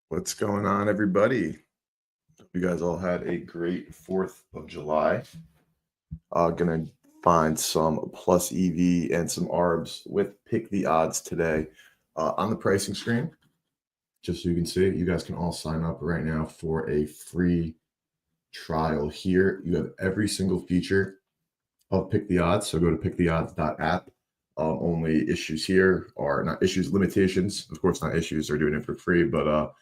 What's going on, everybody? Hope you guys all had a great 4th of July. Gonna find some plus EV and some ARBs with Pick the Odds today on the pricing screen. Just so you can see it, you guys can all sign up right now for a free trial here. You have every single feature of Pick the Odds. So go to picktheodds.app. Only issues here are not issues, limitations. Of course, not issues. They're doing it for free, but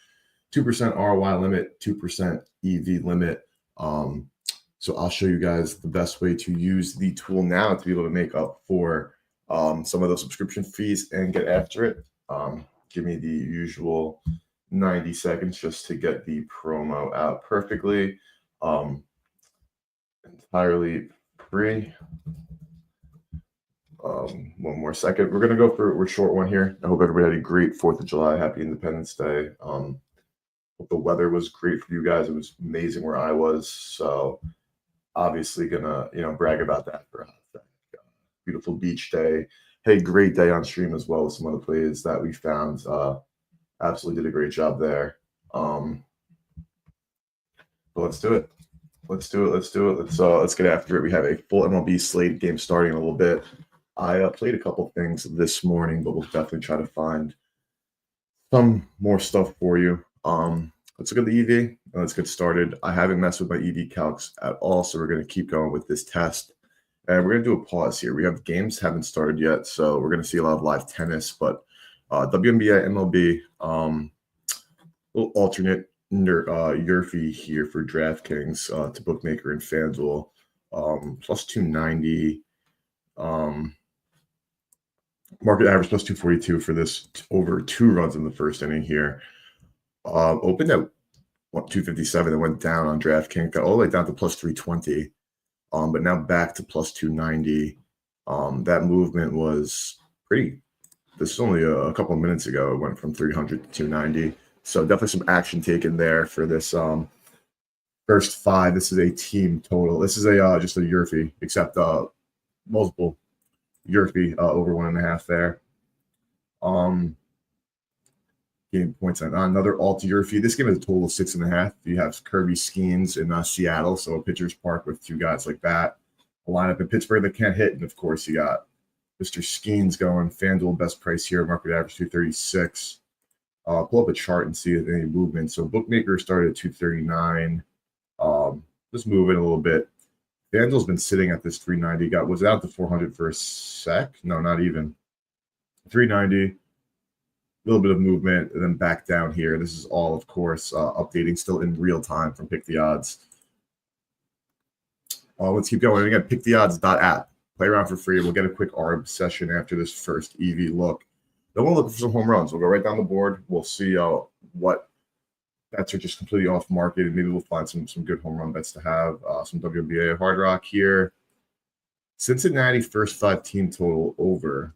2% ROI limit, 2% EV limit. So I'll show you guys the best way to use the tool now to be able to make up for some of those subscription fees and get after it. Give me the usual 90 seconds just to get the promo out perfectly. Entirely free. One more second. We're gonna go for a short one here. I hope everybody had a great 4th of July. Happy Independence Day. Hope the weather was great for you guys. It was amazing where I was. So obviously gonna, brag about that for a beautiful beach day. Hey, great day on stream as well with some other plays that we found. Absolutely did a great job there. But let's do it. Let's get after it. We have a full MLB slate game starting in a little bit. I played a couple things this morning, but we'll definitely try to find some more stuff for you. Let's look at the EV and let's get started. I haven't messed with my EV calcs at all, so we're going to keep going with this test. And we're going to do a pause here. We have games haven't started yet, so we're going to see a lot of live tennis, but WNBA, MLB, little alternate Yerfy here for DraftKings to bookmaker and FanDuel, plus 290. Market average plus 242 for this over 2 runs in the first inning here. Opened at 257 and went down on DraftKings, got all the way down to plus 320, but now back to plus 290. That movement was pretty. This is only a couple of minutes ago. It went from 300 to 290. So definitely some action taken there for this first 5. This is a team total. This is a just a Yerfy, except multiple Yerfy over 1.5 there. Game points on another alt Yerfy. This game is a total of 6.5. You have Kirby Skeens in Seattle, so a pitcher's park with 2 guys like that. A lineup in Pittsburgh that can't hit, and of course you got Mr. Skeens going. FanDuel best price here, market average 236. Pull up a chart and see if any movement. So bookmaker started at 239. Just moving a little bit. FanDuel's been sitting at this 390. Was out to 400 for a sec. No, not even. 390. A little bit of movement, and then back down here. This is all, of course, updating still in real time from Pick the Odds. Let's keep going. Again, picktheodds.app. Play around for free. We'll get a quick ARB session after this first EV look. Then we'll look for some home runs. We'll go right down the board. We'll see what bets are just completely off market, and maybe we'll find some good home run bets to have. Some WNBA Hard Rock here. Cincinnati first 5 team total over.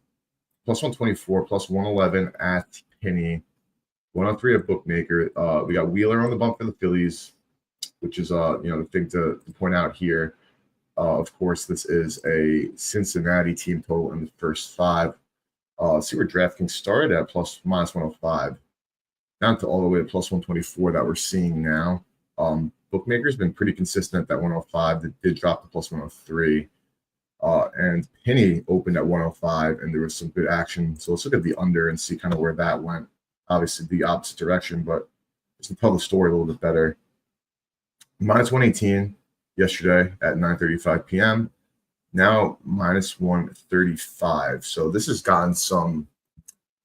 Plus 124, plus 111 at Penny. 103 at bookmaker. We got Wheeler on the bump for the Phillies, which is the thing to point out here. Of course, this is a Cincinnati team total in the first 5. See where DraftKings started at minus 105, down to all the way to plus 124 that we're seeing now. Bookmaker's been pretty consistent at that 105. It did drop to plus 103. And Penny opened at 105, and there was some good action. So let's look at the under and see kind of where that went. Obviously, the opposite direction, but just to tell the story a little bit better. Minus 118 yesterday at 9:35 p.m. Now minus 135. So this has gotten some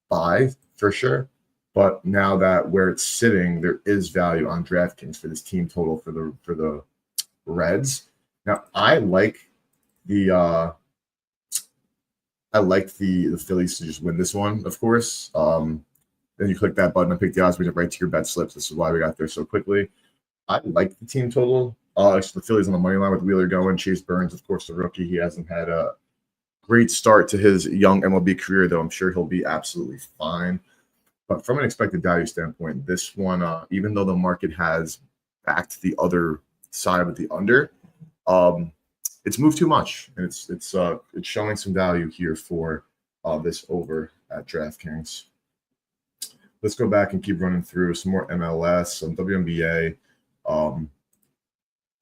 buy for sure. But now that where it's sitting, there is value on DraftKings for this team total for the Reds. Now I liked the Phillies to just win this one, of course. Then you click that button and pick the odds, we get right to your bet slips. This is why we got there so quickly. I like the team total. The Phillies on the money line with Wheeler going. Chase Burns, of course, the rookie. He hasn't had a great start to his young MLB career, though I'm sure he'll be absolutely fine. But from an expected value standpoint, this one, even though the market has backed the other side with the under, it's moved too much, and it's showing some value here for this over at DraftKings. let's go back and keep running through some more MLS, some WNBA.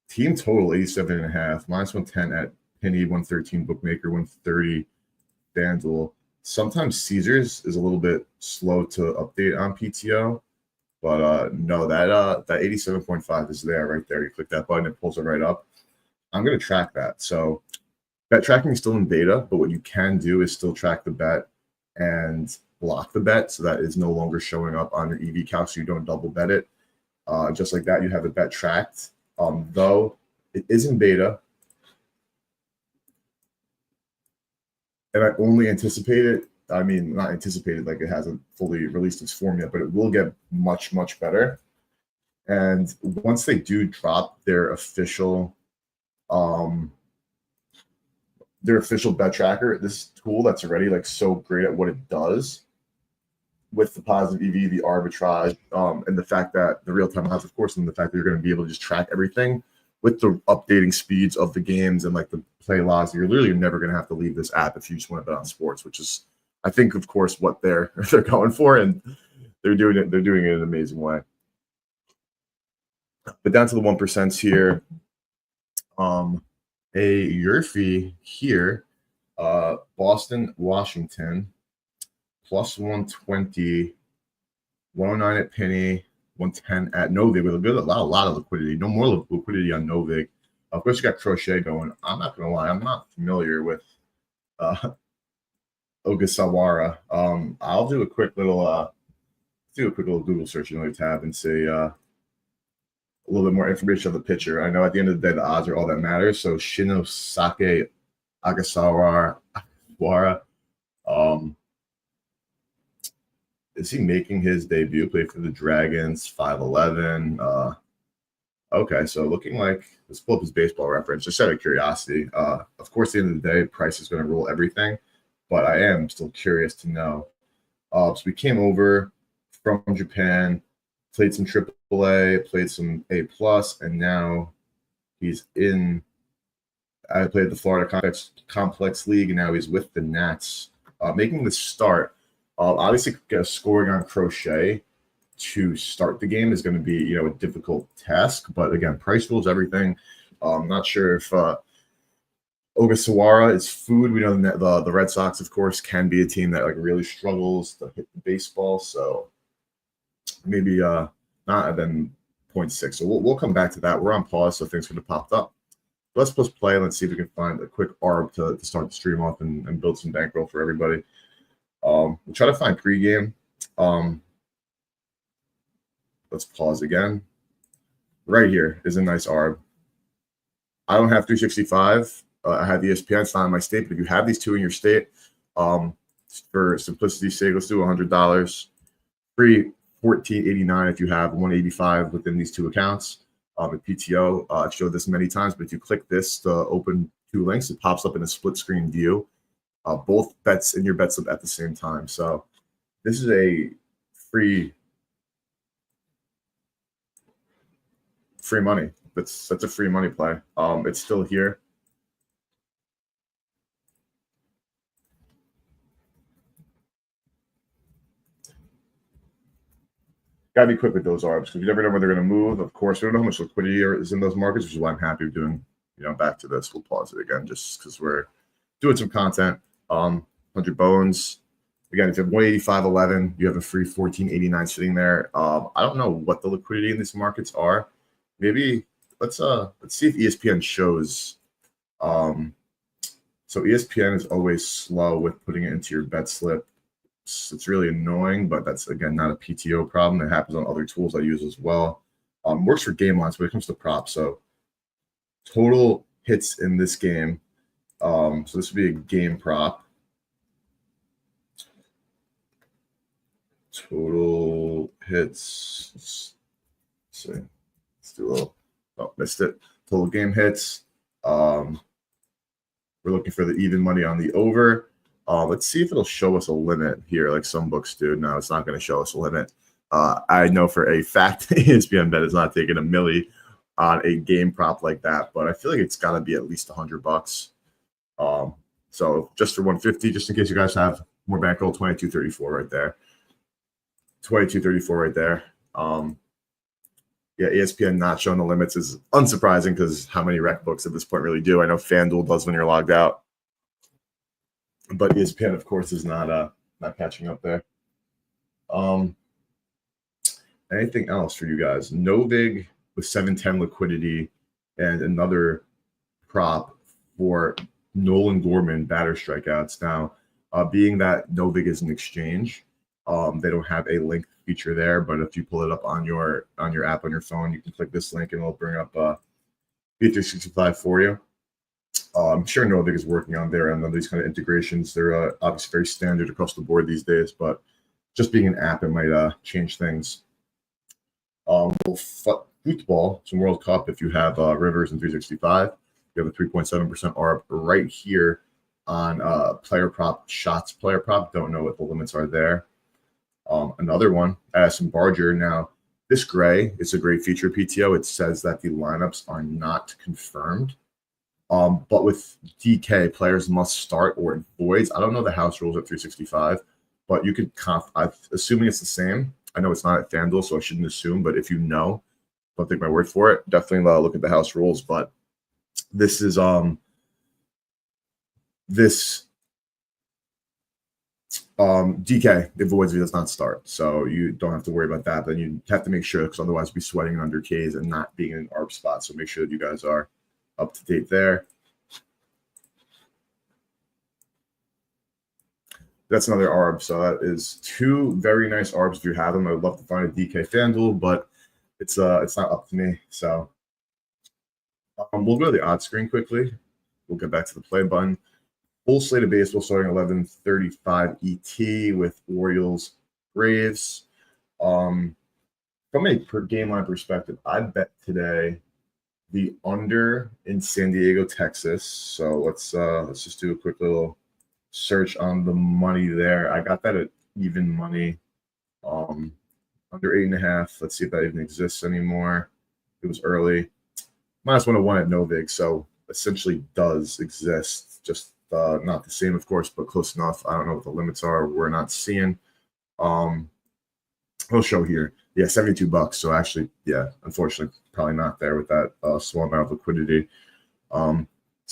Team total 87.5, -110 at Penny, 113 bookmaker, 130 FanDuel. Sometimes Caesars is a little bit slow to update on PTO, but no, that 87.5 is there right there. You click that button, it pulls it right up. I'm going to track that. So bet tracking is still in beta, but what you can do is still track the bet and block the bet, so that is no longer showing up on your EV calc, so you don't double bet it. Just like that, you have the bet tracked. Though it is in beta, and I only anticipate it. I mean, not anticipated, like it hasn't fully released its form yet, but it will get much, much better. And once they do drop their official bet tracker, this tool that's already like so great at what it does with the positive EV, the arbitrage, and the fact that the real-time odds, of course, and the fact that you're going to be able to just track everything with the updating speeds of the games and like the play logs, you're literally never going to have to leave this app if you just want to bet on sports, which is, I think, of course, what they're going for, and they're doing it. They're doing it in an amazing way. But down to the 1% here, a Yurfie here, Boston, Washington, +120, 109 at Penny, 110 at Novig with a lot of liquidity. No more liquidity on Novig. Of course, you got Crochet going. I'm not gonna lie, I'm not familiar with Ogasawara. I'll do a quick little Google search in another tab and say a little bit more information of the pitcher. I know at the end of the day, the odds are all that matters. So Shinosake Ogasawara, is he making his debut? Played for the Dragons, 5'11". Okay, so looking like, let's pull up his baseball reference, just out of curiosity. Of course, at the end of the day, price is going to rule everything, but I am still curious to know. So we came over from Japan, played some AAA, played some A+, and now he's in. I played the Florida Complex League, and now he's with the Nats, making the start. Obviously, scoring on Crochet to start the game is going to be, a difficult task. But again, price rules everything. I'm not sure if Ogasawara is food. We know the Red Sox, of course, can be a team that like really struggles to hit the baseball. So maybe not, and then 0.6. So we'll come back to that. We're on pause, so things could have popped up. Let's play. Let's see if we can find a quick ARB to start the stream off and build some bankroll for everybody. We'll try to find pregame. Let's pause again. Right here is a nice ARB. I don't have 365. I have ESPN. It's not in my state, but if you have these two in your state, for simplicity's sake, let's do $100. Free $14.89 if you have $185 within these two accounts. At PTO, I've showed this many times, but if you click this to open two links, it pops up in a split screen view. Both bets in your bet slip at the same time. So this is a free money. That's a free money play. It's still here. Gotta be quick with those ARBs because you never know where they're going to move. Of course, we don't know how much liquidity is in those markets, which is why I'm happy with doing, back to this. We'll pause it again just because we're doing some content. 100 bones. Again, if you have 185.11, you have a free 14.89 sitting there. I don't know what the liquidity in these markets are. Maybe let's see if ESPN shows. So ESPN is always slow with putting it into your bet slip. It's really annoying, but that's, again, not a PTO problem. It happens on other tools I use as well. Works for game lines when it comes to props. So total hits in this game. So this would be a game prop. Total hits. Let's see. Let's do a little. Oh, missed it. Total game hits. We're looking for the even money on the over. Let's see if it'll show us a limit here, like some books do. No, it's not going to show us a limit. I know for a fact ESPN bet is not taking a milli on a game prop like that, but I feel like it's got to be at least $100. So just for 150, just in case you guys have more bankroll, 22.34 right there. 22.34 right there. Yeah, ESPN not showing the limits is unsurprising because how many rec books at this point really do? I know FanDuel does when you're logged out, but ESPN, of course, is not catching up there. Anything else for you guys? Novig with 710 liquidity and another prop for Nolan Gorman batter strikeouts. Now, being that Novig is an exchange, they don't have a link feature there, but if you pull it up on your app on your phone, you can click this link and it'll bring up B365 for you. I'm sure Novig is working on there and on these kind of integrations. They're obviously very standard across the board these days, but just being an app, it might change things. Football, some World Cup. If you have Rivers and 365, you have a 3.7% ARB right here on player prop shots. Player prop. Don't know what the limits are there. Another one, Addison Barger. Now, this gray, it's a great feature PTO. It says that the lineups are not confirmed. But with DK, players must start or it voids. I don't know the house rules at 365, but you could I'm assuming it's the same. I know it's not at FanDuel, so I shouldn't assume. But if you know, don't take my word for it. Definitely look at the house rules. But this is DK, it voids if he does not start. So you don't have to worry about that. But you have to make sure, because otherwise you'll be sweating under Ks and not being in an ARB spot. So make sure that you guys are up to date there. That's another ARB. So that is two very nice ARBs if you have them. I would love to find a DK FanDuel, but it's not up to me. So we'll go to the odds screen quickly. We'll get back to the play button. Full slate of baseball starting 11:35 ET with Orioles Braves. From a per game line perspective, I bet today the under in San Diego, Texas. So let's just do a quick little search on the money there. I got that at even money, under 8.5. Let's see if that even exists anymore. It was early. -101 at Novig, so essentially does exist. Just not the same, of course, but close enough. I don't know what the limits are. We're not seeing. We'll show here. Yeah, $72. So actually, yeah, unfortunately, probably not there with that small amount of liquidity. So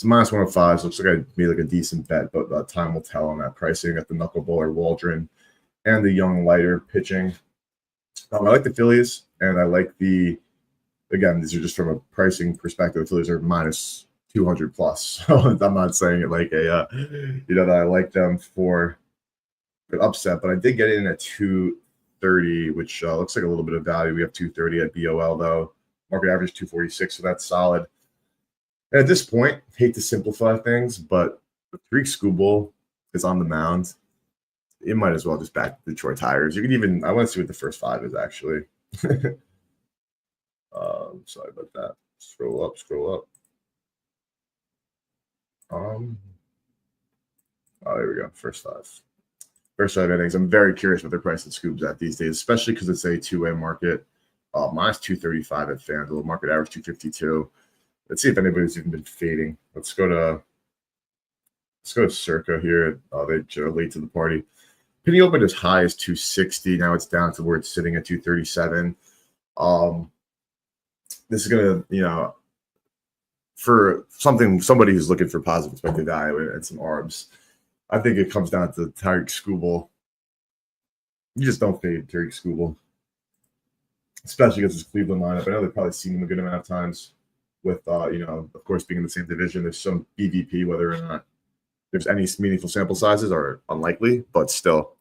-105. So looks like I made like a decent bet, but time will tell on that pricing. Got the knuckleballer Waldron and the young lighter pitching. I like the Phillies, and I like again, these are just from a pricing perspective. The Phillies are -200 plus. So I'm not saying it like that I like them for an upset, but I did get in at 230, which looks like a little bit of value. We have 230 at BOL though. Market average 246, so that's solid. And at this point, hate to simplify things, but if Tariq Skubal is on the mound, you might as well just back the Detroit Tigers. You can even, I want to see what the first five is actually. Sorry about that. Scroll up. Oh, there we go. First five innings. I'm very curious what they're pricing Scoobs at these days, especially because it's a two-way market. -235 at FanDuel, market average 252. Let's see if anybody's even been fading. Let's go to Circa here. They're late to the party. Penny opened as high as 260. Now it's down to where it's sitting at 237. This is gonna, for somebody who's looking for positive expected value and some ARBs, I think it comes down to Tariq Skubal. You just don't fade Tariq Skubal, especially against his Cleveland lineup. I know they've probably seen him a good amount of times with, of course, being in the same division. There's some BVP, whether or not there's any meaningful sample sizes are unlikely, but still.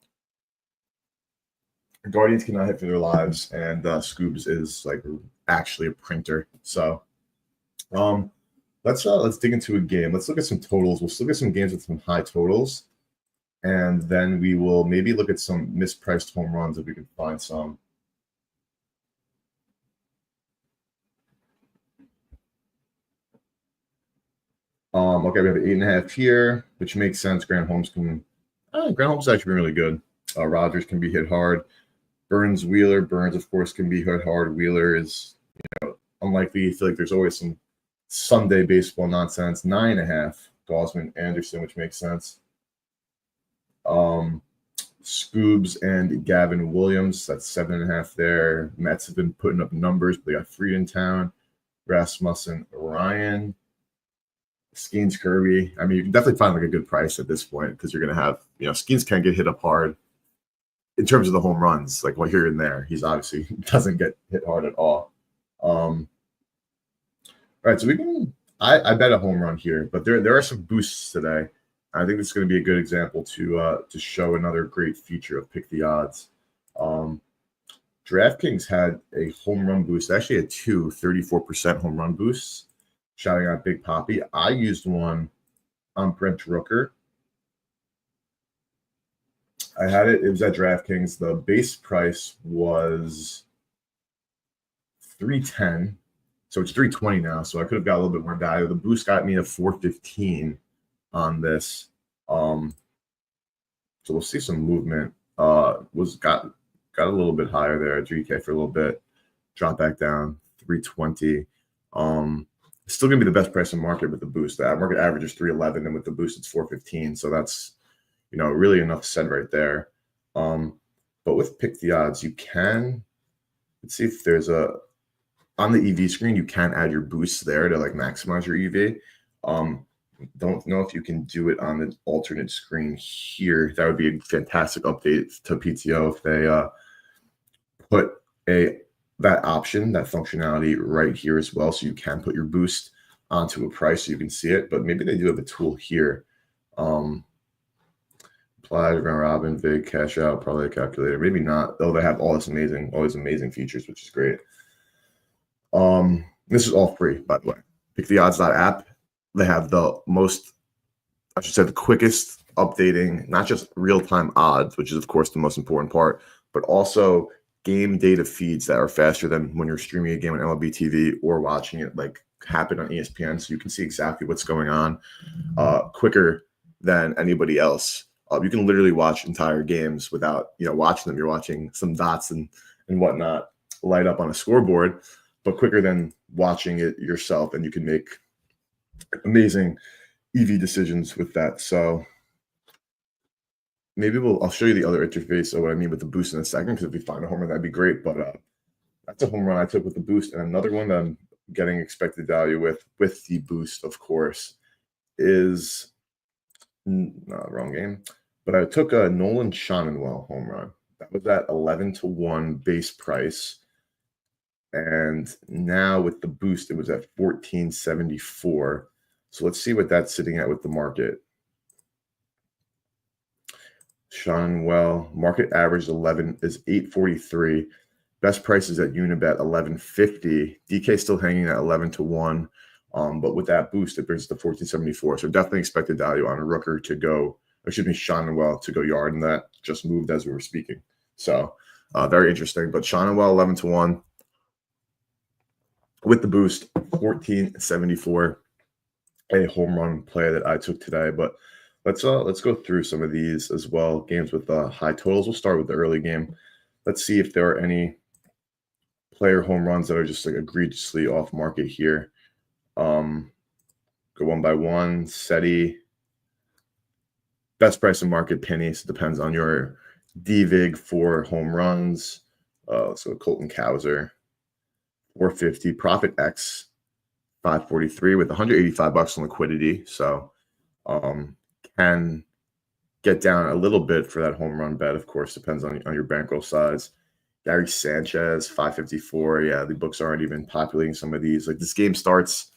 Guardians cannot hit for their lives, and Scoobs is like actually a printer. So let's dig into a game. Let's look at some totals. We'll look at some games with some high totals, and then we will maybe look at some mispriced home runs if we can find some. Okay, we have an 8.5 here, which makes sense. Grant Holmes has actually been really good. Rogers can be hit hard. Burns, Wheeler. Burns, of course, can be hit hard. Wheeler is, unlikely. I feel like there's always some Sunday baseball nonsense. 9.5. Gosman, Anderson, which makes sense. Scoobs and Gavin Williams. That's 7.5 there. Mets have been putting up numbers, but they got Friedentown, Rasmussen, Ryan, Skeens, Kirby. I mean, you can definitely find like a good price at this point because you're going to have, Skeens can get hit up hard in terms of the home runs, like here and there. He's obviously doesn't get hit hard at all. All right, so I bet a home run here, but there are some boosts today. I think this is going to be a good example to show another great feature of Pick the Odds. DraftKings had a home run boost. They actually had 34% home run boosts. Shouting out Big Poppy. I used one on Brent Rooker. I had it. It was at DraftKings. The base price was $310. So it's $320 now. So I could have got a little bit more value. The boost got me a $415 on this. So we'll see some movement. Got a little bit higher there at 3K for a little bit. Drop back down, 320. It's still gonna be the best price in market with the boost. The market average is 311, and with the boost, it's 415. So that's really enough said right there. But with Pick the Odds, you can let's see if there's on the EV screen, you can add your boosts there to like maximize your EV. Don't know if you can do it on the alternate screen here. That would be a fantastic update to PTO if they put that option, that functionality right here as well, so you can put your boost onto a price so you can see it. But maybe they do have a tool here. Applied, round robin, vig, cash out, probably a calculator. Maybe not. Oh, they have all these amazing features, which is great. This is all free, by the way. PickTheOdds.app. They have the quickest updating, not just real-time odds, which is of course the most important part, but also game data feeds that are faster than when you're streaming a game on MLB TV or watching it like happen on ESPN. So you can see exactly what's going on quicker than anybody else. You can literally watch entire games without watching them. You're watching some dots and whatnot light up on a scoreboard, but quicker than watching it yourself, and you can make amazing EV decisions with that. So maybe I'll show you the other interface of what I mean with the boost in a second, because if we find a home run, that'd be great. But that's a home run I took with the boost, and another one that I'm getting expected value with the boost, of course, is wrong game. But I took a Nolan Schonenwell home run. That was at 11-1 base price. And now with the boost, it was at 1474. So let's see what that's sitting at with the market. Schonenwell, market average is 843. Best prices at Unibet 1150. DK still hanging at 11-1. But with that boost, it brings it to 1474. So definitely expected value on a Rooker to go, Schonenwell to go yard, and that just moved as we were speaking. So very interesting. But Schonenwell 11-1. With the boost, 1474, a home run play that I took today. But let's go through some of these as well. Games with high totals. We'll start with the early game. Let's see if there are any player home runs that are just like egregiously off market here. Go one by one. SETI. Best price in market, pennies. Depends on your DVIG for home runs. So Colton Cowser. 450. Profit X 543 with $185 in liquidity. So can get down a little bit for that home run bet. Of course, depends on your bankroll size. Gary Sanchez 554. Yeah, the books aren't even populating some of these. Like, this game starts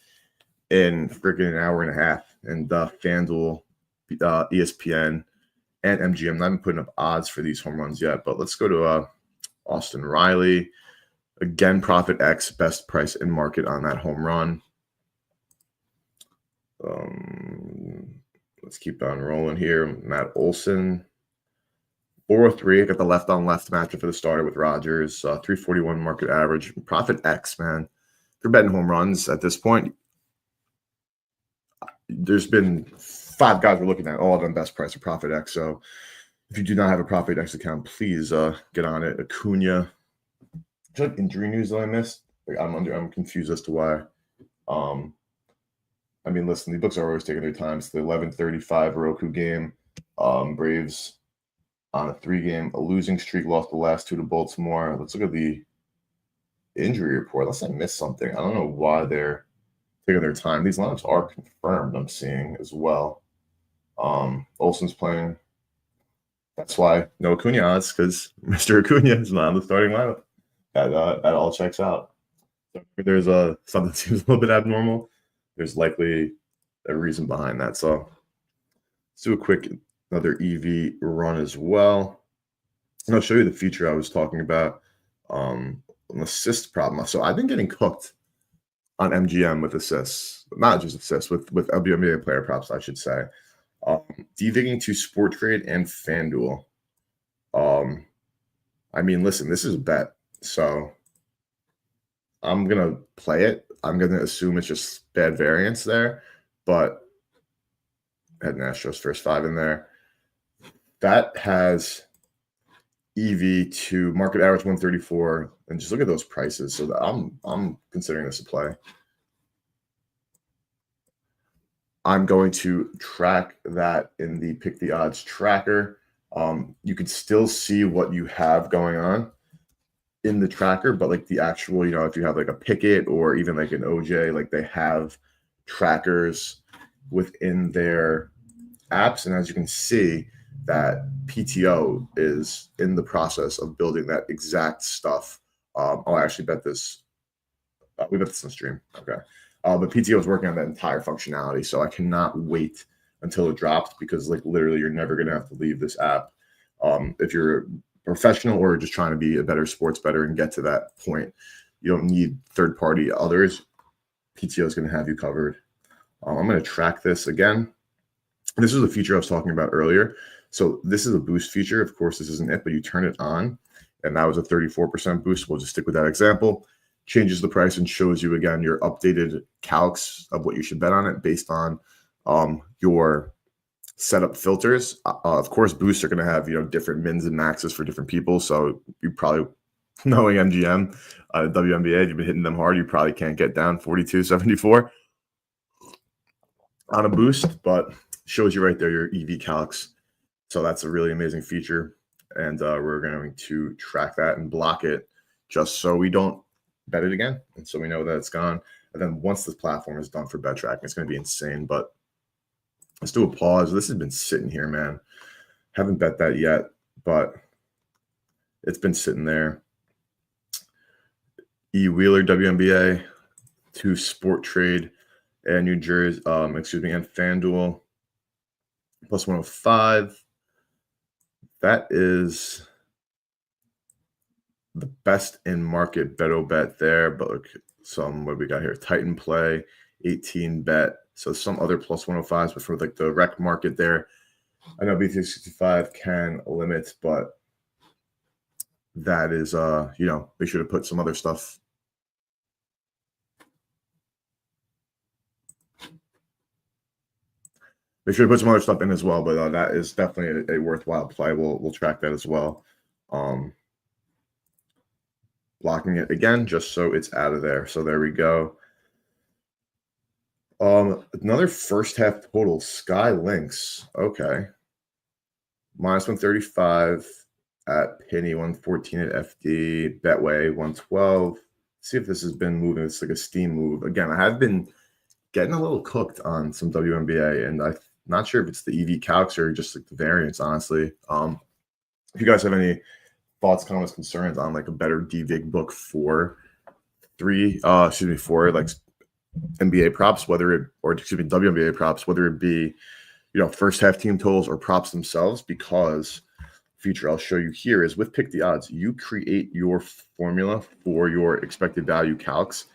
in freaking an hour and a half, and FanDuel, ESPN, and MGM not even putting up odds for these home runs yet. But let's go to Austin Riley. Again, Profit X, best price in market on that home run. Let's keep on rolling here. Matt Olson, 403. I got the left-on-left matchup for the starter with Rogers. 341 market average. Profit X, man. If you're betting home runs at this point, there's been 5 guys we're looking at, all of them best price or Profit X. So if you do not have a Profit X account, please get on it. Acuna. Like injury news that I missed. Like, I'm confused as to why. I mean, listen, the books are always taking their time. It's the 11:35 Roku game. Braves on a 3-game losing streak, lost the last 2 to Baltimore. Let's look at the injury report. Unless I missed something. I don't know why they're taking their time. These lineups are confirmed, I'm seeing as well. Olsen's playing. That's why no Acuna odds, because Mr. Acuna is not on the starting lineup. That all checks out. So if there's something that seems a little bit abnormal, there's likely a reason behind that. So let's do a quick another EV run as well. And I'll show you the feature I was talking about, an assist problem. So I've been getting cooked on MGM with assists, not just assists, with WNBA player props, I should say. DVigging to Sport Trade and FanDuel. I mean, listen, this is a bet, so I'm gonna play it. I'm gonna assume it's just bad variance there, but I had an Astros first 5 in there. That has EV to market average 134, and just look at those prices. So I'm considering this a play. I'm going to track that in the Pick the Odds tracker. You can still see what you have going on in the tracker, but like the actual, if you have like a Pickett or even like an OJ, like they have trackers within their apps. And as you can see, that PTO is in the process of building that exact stuff. I'll actually bet this. We bet this on stream. Okay. But PTO is working on that entire functionality, so I cannot wait until it drops, because like literally you're never going to have to leave this app. If you're a professional or just trying to be a better sports bettor and get to that point, you don't need third-party others. PTO is going to have you covered. I'm going to track this again. This is a feature I was talking about earlier. So this is a boost feature. Of course, this isn't it, but you turn it on, and that was a 34% boost. We'll just stick with that example. Changes the price and shows you again your updated calcs of what you should bet on it based on your setup filters. Of course, boosts are going to have different mins and maxes for different people. So you probably, knowing MGM, WNBA, you've been hitting them hard. You probably can't get down 42.74 on a boost, but shows you right there your EV calcs. So that's a really amazing feature, and we're going to track that and block it just so we don't bet it again, and so we know that it's gone. And then once this platform is done for bet tracking, it's going to be insane. But let's do a pause. This has been sitting here, man. Haven't bet that yet, but it's been sitting there. Wheeler WNBA to Sport Trade and New Jersey, and FanDuel plus 105. That is the best in market bet there, but look, what we got here? Titan Play 18 bet. So some other plus 105s, but for like the rec market there, I know B365 can limit, but that is they should have put some other stuff. They should have put some other stuff in as well, but that is definitely a worthwhile play. We'll track that as well. Blocking it again just so it's out of there. So there we go. Another first half total. Sky Lynx. Okay. Minus 135 at Penny, 114 at FD, Betway, 112. See if this has been moving. It's like a steam move. Again, I have been getting a little cooked on some WNBA, and I'm not sure if it's the EV calcs or just like the variance, honestly. If you guys have any thoughts, comments, concerns on like a better DVig book for like NBA props, WNBA props, whether it be, first half team totals or props themselves, because feature I'll show you here is with Pick the Odds, you create your formula for your expected value calcs.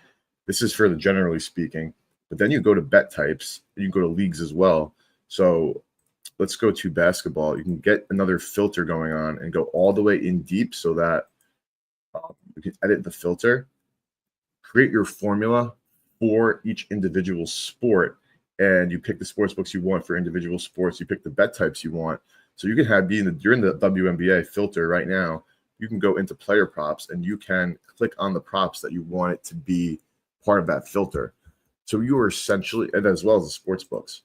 This is for the generally speaking, but then you go to bet types and you go to leagues as well. So let's go to basketball. You can get another filter going on and go all the way in deep so that you can edit the filter, create your formula for each individual sport, and you pick the sports books you want for individual sports. You pick the bet types you want. So you can you're in the WNBA filter right now. You can go into player props and you can click on the props that you want it to be part of that filter. So you are essentially, and as well as the sports books.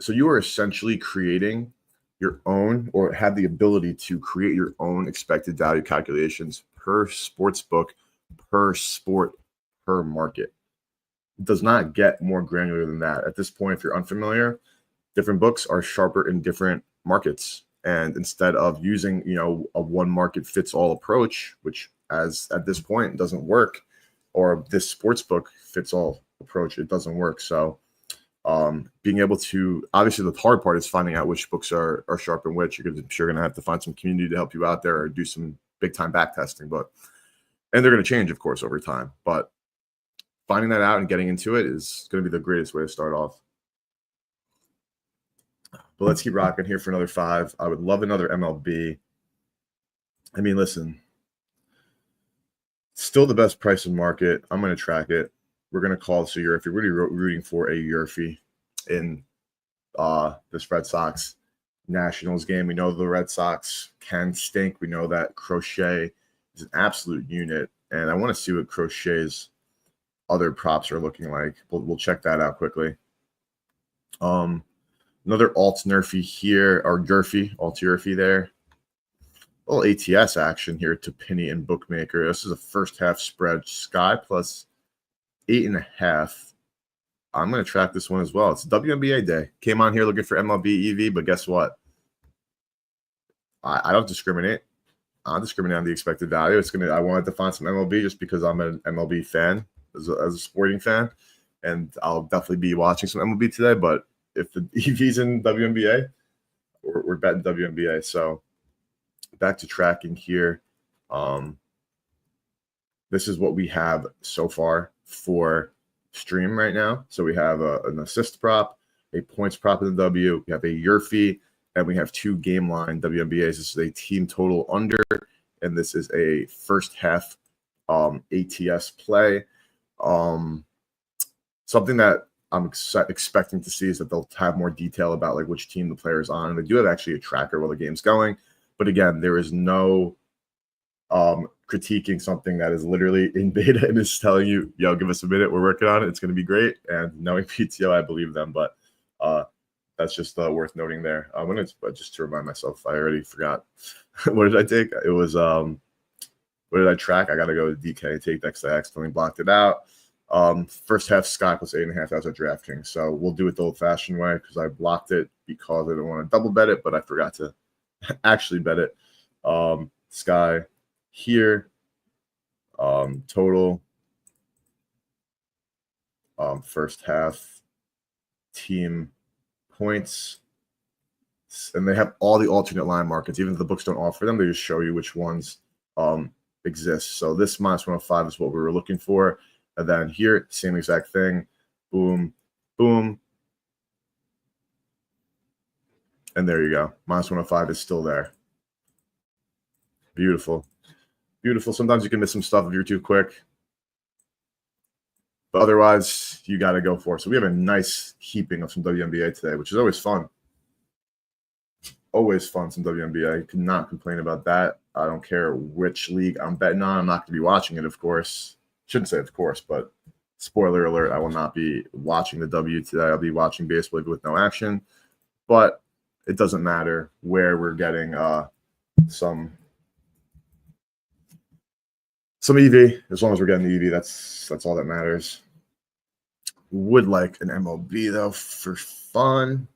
So you are essentially creating your own or have the ability to create your own expected value calculations per sports book, per sport, per market. It does not get more granular than that. At this point, if you're unfamiliar, different books are sharper in different markets. And instead of using, a one market fits all approach, which as at this point doesn't work, or this sports book fits all approach, it doesn't work. So being able to, obviously the hard part is finding out which books are sharp and which. I'm sure going to have to find some community to help you out there or do some big time back testing, and they're going to change, of course, over time. But finding that out and getting into it is going to be the greatest way to start off. But let's keep rocking here for another 5. I would love another MLB. I mean, listen, still the best price in market. I'm going to track it. We're going to call this a year. If you're really rooting for a Yurfie in this Red Sox Nationals game, we know the Red Sox can stink. We know that Crochet is an absolute unit. And I want to see what Crochet's other props are looking like. We'll check that out quickly. Another alt Nerfy here, or Gurfy, alt Yurfie there. A little ATS action here to Penny and Bookmaker. This is a first half spread. Sky plus 8.5. I'm going to track this one as well. It's WNBA day. Came on here looking for MLB EV, but guess what? I don't discriminate. I don't discriminate on the expected value. I wanted to find some MLB just because I'm an MLB fan, as a sporting fan, and I'll definitely be watching some MLB today. But if the EV's in WNBA, we're betting WNBA. So back to tracking here. This is what we have so far for stream right now. So we have an assist prop, a points prop in the W, we have a Yurfie, and we have 2 game line WNBAs. This is a team total under, and this is a first half ATS play. Something that I'm expecting to see is that they'll have more detail about like which team the player is on. And they do have actually a tracker while the game's going. But again, there is no critiquing something that is literally in beta and is telling you, yo, give us a minute, we're working on it, it's going to be great. And knowing PTO, I believe them. But that's just worth noting there. I'm going to just to remind myself, I already forgot. What did I take? It was, what did I track? I got to go to DK, take X. I accidentally blocked it out. First half Sky plus 8.5. That was at DraftKings. So we'll do it the old-fashioned way because I blocked it because I didn't want to double bet it, but I forgot to actually bet it. Sky here, total, first half team points, and they have all the alternate line markets. Even if the books don't offer them, they just show you which ones exist. So this minus 105 is what we were looking for. And then here, same exact thing. Boom, boom. And there you go. Minus 105 is still there. Beautiful. Beautiful. Sometimes you can miss some stuff if you're too quick. But otherwise, you got to go for it. So we have a nice heaping of some WNBA today, which is always fun. Always fun, some WNBA. You cannot complain about that. I don't care which league I'm betting on. I'm not going to be watching it, of course. Shouldn't say of course, but spoiler alert, I will not be watching the W today. I'll be watching baseball with no action. But it doesn't matter where we're getting some EV. As long as we're getting the EV, that's all that matters. Would like an MLB, though, for fun.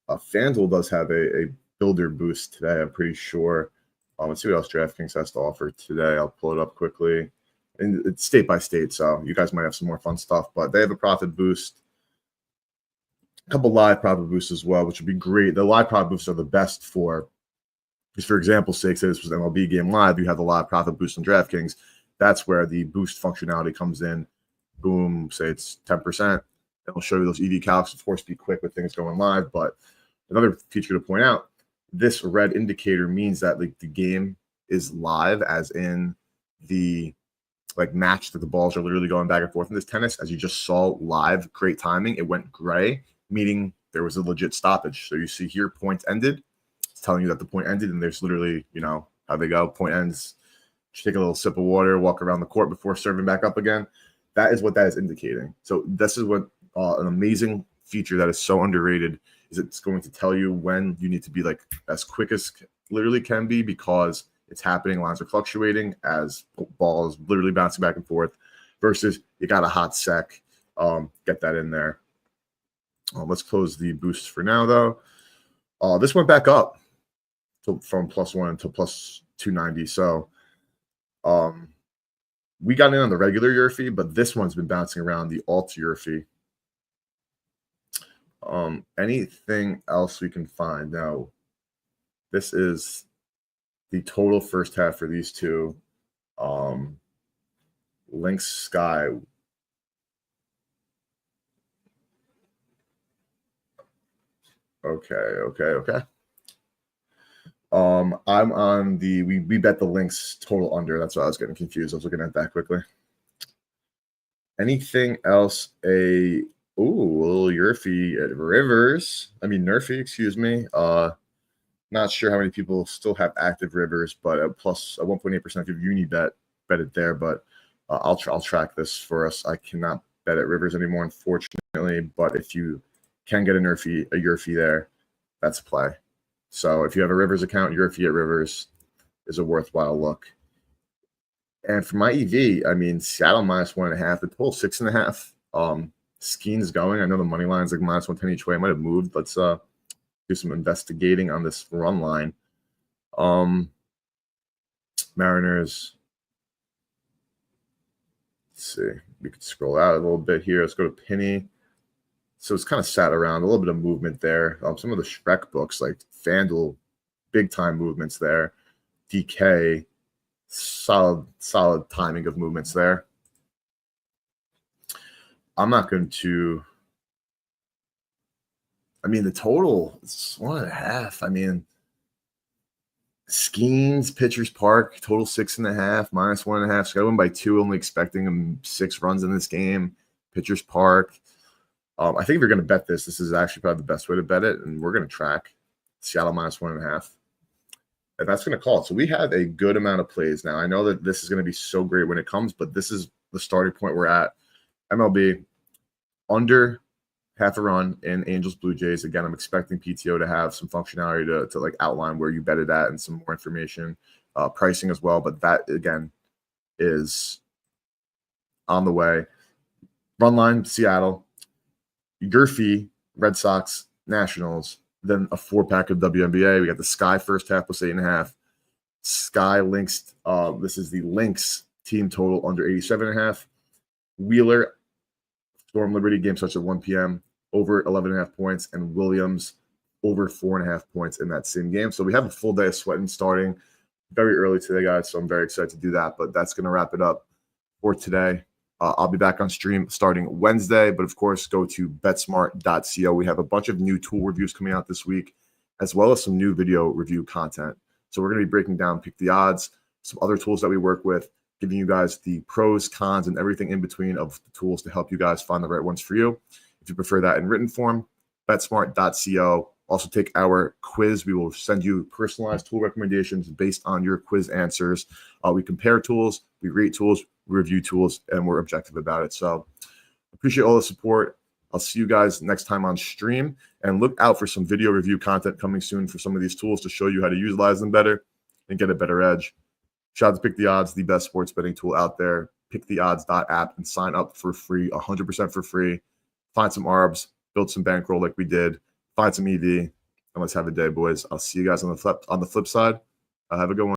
FanDuel does have a builder boost today, I'm pretty sure. Let's see what else DraftKings has to offer today. I'll pull it up quickly. And it's state by state, so you guys might have some more fun stuff. But they have a profit boost, a couple live profit boosts as well, which would be great. The live profit boosts are the best for, because for example's sake, say this was an MLB game live, you have the live profit boost on DraftKings. That's where the boost functionality comes in. Boom, say it's 10%. It'll show you those EV calcs. Of course, be quick with things going live. But another feature to point out, this red indicator means that like the game is live, as in the match that the balls are literally going back and forth in this tennis. As you just saw live, great timing. It went gray, meaning there was a legit stoppage. So you see here, points ended. It's telling you that the point ended, and there's literally, how they go. Point ends. Just take a little sip of water, walk around the court before serving back up again. That is what that is indicating. So this is what an amazing feature that is so underrated is it's going to tell you when you need to be like as quick as literally can be, because it's happening. Lines are fluctuating as ball is literally bouncing back and forth, versus you got a hot sec. Get that in there. Let's close the boost for now, though. This went back up from +1 to +290. So we got in on the regular year fee, but this one's been bouncing around the alt year fee. Anything else we can find? Now, this is the total first half for these two. Lynx Sky. Okay. I'm on the we bet the Lynx total under. That's why I was getting confused. I was looking at that quickly. Anything else? A little Nerfy at Rivers. Nerfy, excuse me. Not sure how many people still have active Rivers, but at plus 1.8% if you Unibet, bet it there. But I'll track this for us. I cannot bet at Rivers anymore, unfortunately. But if you can get a Nerfy there, that's a play. So if you have a Rivers account, your fee at Rivers is a worthwhile look. And for my EV, Seattle -1.5, the total 6.5. Skeen's going. I know the money line's like -110 each way. I might have moved. Let's do some investigating on this run line. Mariners. Let's see. We could scroll out a little bit here. Let's go to Penny. So it's kind of sat around, a little bit of movement there. Some of the Shrek books, like FanDuel, big time movements there. DK, solid timing of movements there. I'm not going to. The total is 1.5. Skeens, Pitchers Park, total 6.5, -1.5. So I win by 2, only expecting him 6 runs in this game. Pitchers Park. I think if you're going to bet this is actually probably the best way to bet it, and we're going to track Seattle -1.5. And that's going to call it. So we have a good amount of plays now. I know that this is going to be so great when it comes, but this is the starting point we're at. MLB, under half a run in Angels Blue Jays. Again, I'm expecting PTO to have some functionality to like outline where you bet it at and some more information, pricing as well. But that, again, is on the way. Run line, Seattle. Your fee, Red Sox, Nationals. Then a 4-pack of WNBA. We got the Sky first half plus 8.5. Sky Lynx. This is the Lynx team total under 87.5. Wheeler, Storm Liberty game starts at 1 p.m. over 11.5 points, and Williams over 4.5 points in that same game. So we have a full day of sweating starting very early today, guys. So I'm very excited to do that. But that's going to wrap it up for today. I'll be back on stream starting Wednesday, but of course, go to betsmart.co. We have a bunch of new tool reviews coming out this week, as well as some new video review content. So we're going to be breaking down Pick the Odds, some other tools that we work with, giving you guys the pros, cons, and everything in between of the tools to help you guys find the right ones for you. If you prefer that in written form, betsmart.co. Also take our quiz. We will send you personalized tool recommendations based on your quiz answers. We compare tools, we rate tools, we review tools, and we're objective about it. So appreciate all the support. I'll see you guys next time on stream, and look out for some video review content coming soon for some of these tools to show you how to utilize them better and get a better edge. Shout out to Pick the Odds, the best sports betting tool out there. Picktheodds.app and sign up for free, 100% for free. Find some ARBs, build some bankroll like we did. Find some EV, and let's have a day, boys. I'll see you guys on the flip side. Have a good one.